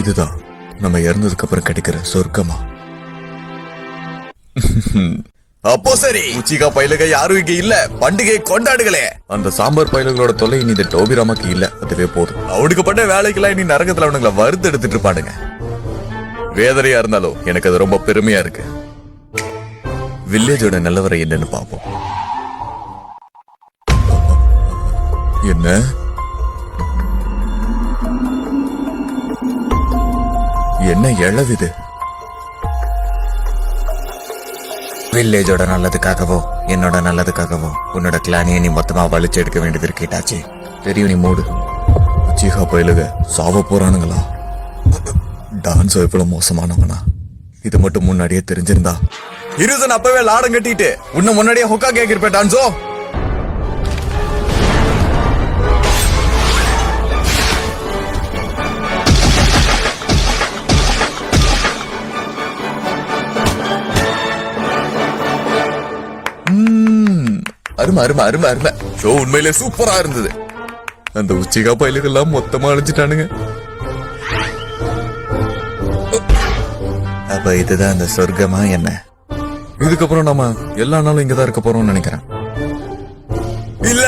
இதுதான் நம்ம இறந்ததுக்கு அப்புறம் கிடைக்கிற சொர்க்கமா? அப்போ சரி, உச்சிகா பயிலுக யாரும் இங்க இல்ல, பண்டிகை கொண்டாடுகளே. அந்த சாம்பார் பயிலுகளோட தொல்லை இனி இந்த டோபிராமாக்கு இல்ல, அதுவே போதும். அவனுக்கு பண்ண வேலைக்கெல்லாம் இனி நரகத்துல அவனுங்களை வறுத்து எடுத்துட்டு இருப்பானுங்க. வேதனையா இருந்தாலும் எனக்கு அது ரொம்ப பெருமையா இருக்கு. வில்லேஜோட நிலவரை என்னன்னு பாப்போம். என்ன என்ன இழவிது? வில்லேஜோட நல்லதுக்காகவோ என்னோட நல்லதுக்காகவோ உன்னோட கிளானியை நீ மொத்தமா வலிச்சு எடுக்க வேண்டியது இருக்கேட்டாச்சு. தெரியும், நீ மூடு. உச்சிகா பயிலுக சாவ போறானுங்களா? டான்ஸ் எவ்வளவு மோசமானவனா? இது மட்டும் முன்னாடியே தெரிஞ்சிருந்தா இருசன் அப்பவே லாடம் கட்டிட்டு உன்ன முன்னாடியே ஹொக்கா கேக்கிருப்பேன் டான்ஸோ. அருமை அருமை அருமை அருமை. ஷோ உண்மையிலே சூப்பரா இருந்தது. அந்த உச்சிகா பயிலுகெல்லாம் மொத்தமா அழிஞ்சிட்டானுங்க. அப்ப இதுதான் அந்த சொர்க்கமா என்ன? இதுக்கப்புறம் நம்ம எல்லா நாளும் இங்கதான் இருக்க போறோம்னு நினைக்கிறேன். இல்ல